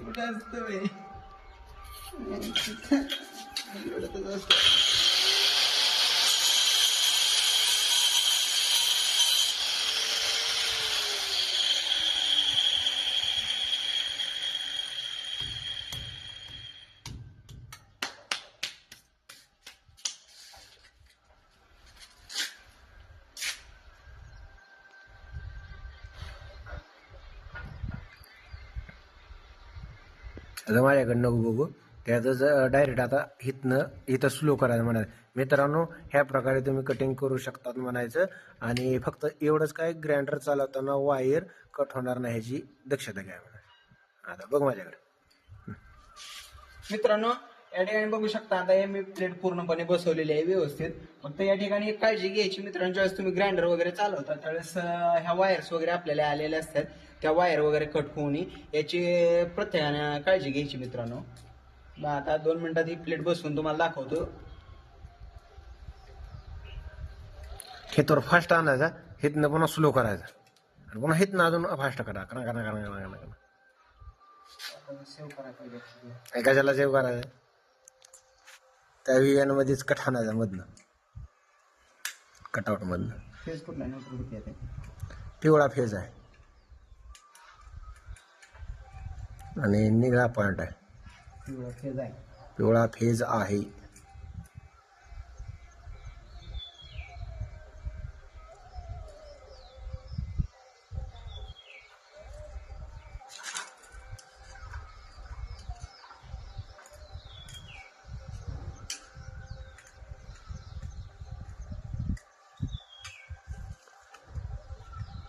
कुठं असतं आता माझ्याकडं नको बघू त्यातच डायरेक्ट आता इथं स्लो करायचं म्हणायचं. मित्रांनो ह्या प्रकारे तुम्ही कटिंग करू शकतात म्हणायचं. आणि फक्त एवढंच काय ग्राइंडर चालवताना वायर कट होणार नाही ह्याची दक्षता घ्या म्हणायचं. आता बघ माझ्याकडे मित्रांनो या ठिकाणी बघू शकता. आता हे मी प्लेट पूर्णपणे बसवलेली आहे व्यवस्थित. फक्त या ठिकाणी एक काळजी घ्यायची मित्रांनो, ज्यावेळेस तुम्ही ग्राइंडर वगैरे चालवता त्यावेळेस ह्या वायर्स वगैरे आपल्याला आलेल्या असतात, त्या वायर वगैरे कट होऊ नये याची प्रत्येकाने काळजी घ्यायची मित्रांनो. आता 2 मिनिटात ही प्लेट बसवून तुम्हाला दाखवतो. हे तर फास्ट आणायचा, हिथनं पुन्हा स्लो करायचा आणि पुन्हा हिथनं अजून फास्ट करा करा करा करा करा करा. सेव्ह करायला पाहिजे. कशाला सेव्ह करायचं? त्या विव्यान मध्येच कट आणायचा मधनं, कटआउट मधनं. फेज कुठला आहे? पिवळा फेज आहे आणि निळा पॉइंट आहे. पिवळा फेज आहे. पिवळा फेज आहे.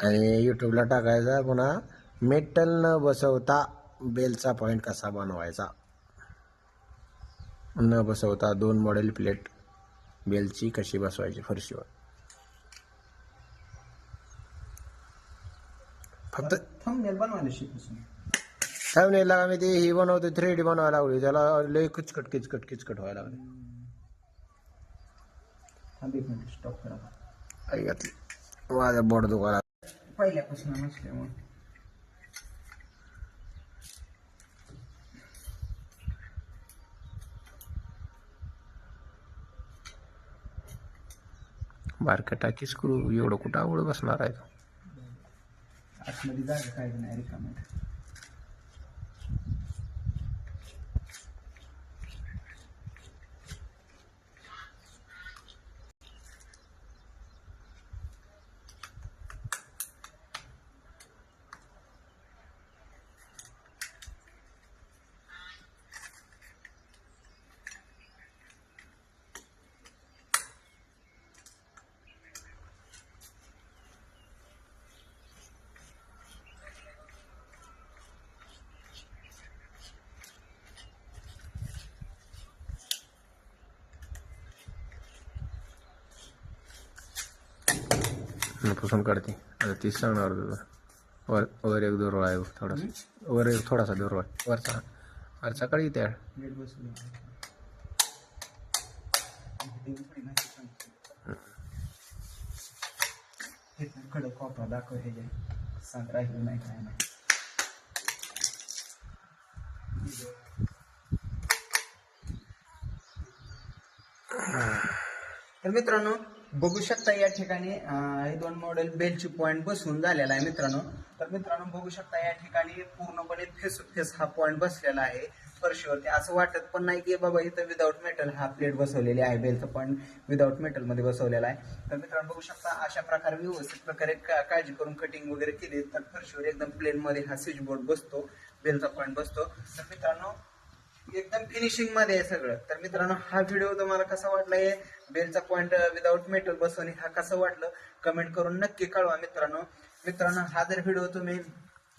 आणि यूट्यूबला टाकायचा पुन्हा मेटल न बसवता बेलचा पॉईंट कसा बनवायचा. न बसवता 2 मॉडेल प्लेट बेलची कशी बसवायची फरशीवर. फक्त थंबनेल बनवायला शिकू. थंबनेलला आम्ही ते ही बनवतो 3D बनवायला लागली, त्याला लय किचकट किचकट किचकट व्हायला लागले. स्टॉप करा. ऐकतली माझा बोट दुखायला पहिल्यापासून नसल्यामुळे. बारका टाकी स्क्रू एवढं कुठं आवड बसणार आहे. आतमध्ये जागा काय नाही रिकामी. हिथनं पुसून काढते. आता तीच सांगणार तुझं. वर एक दोर आहे थोडासा, वर एक थोडासा दोर आहे वरचा काढी त्या प्लेट बसवली कडक कॉपरा दाखव हे जे सांग राहिलं नाही काय नाही. तर मित्रांनो बघू शकता या ठिकाणी हे दोन मॉडेल बेलची पॉईंट बसवून झालेला आहे मित्रांनो. तर मित्रांनो बघू शकता या ठिकाणी पूर्णपणे फेस टू फेस हा पॉईंट बसलेला आहे फरशीवरती. असं वाटत पण नाही की बाबा इथं विदाऊट मेटल हा प्लेट बसवलेली आहे, बेलचा पॉईंट विदाऊट मेटल मध्ये बसवलेला आहे. तर मित्रांनो बघू शकता अशा प्रकारे व्यवस्थित प्रकारे काळजी करून कटिंग वगैरे केली तर फरशीवर एकदम प्लेन मध्ये हा स्विच बोर्ड बसतो, बेलचा पॉईंट बसतो. तर मित्रांनो एकदम फिनिशिंग मध्ये आहे सगळं. तर मित्रांनो हा व्हिडिओ तुम्हाला कसा वाटलाय, बेलचा पॉईंट विदाऊट मेटल बसवणे हा कसं वाटलं कमेंट करून नक्की कळवा मित्रांनो. मित्रांनो हा जर व्हिडिओ तुम्ही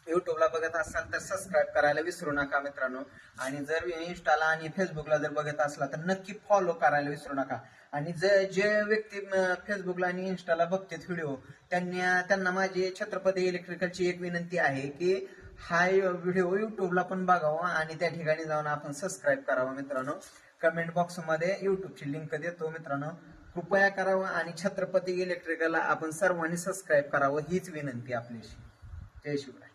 युट्यूबला बघत असाल तर सबस्क्राईब करायला विसरू नका मित्रांनो. आणि जर इंस्टाला आणि फेसबुकला जर बघत असला तर नक्की फॉलो करायला विसरू नका. आणि जे व्यक्ती फेसबुकला आणि इंस्टाला बघतात व्हिडिओ त्यांना माझी छत्रपती इलेक्ट्रिकलची एक विनंती आहे की हा व्हिडिओ युट्यूबला पण बघावा आणि त्या ठिकाणी जाऊन आपण सबस्क्राईब करावा मित्रांनो. कमेंट बॉक्समध्ये युट्यूबची लिंक देतो मित्रांनो, कृपया करावं आणि छत्रपती इलेक्ट्रिकलला आपण सर्वांनी सबस्क्राईब करावं हीच विनंती आपल्याशी. जय शिवराय.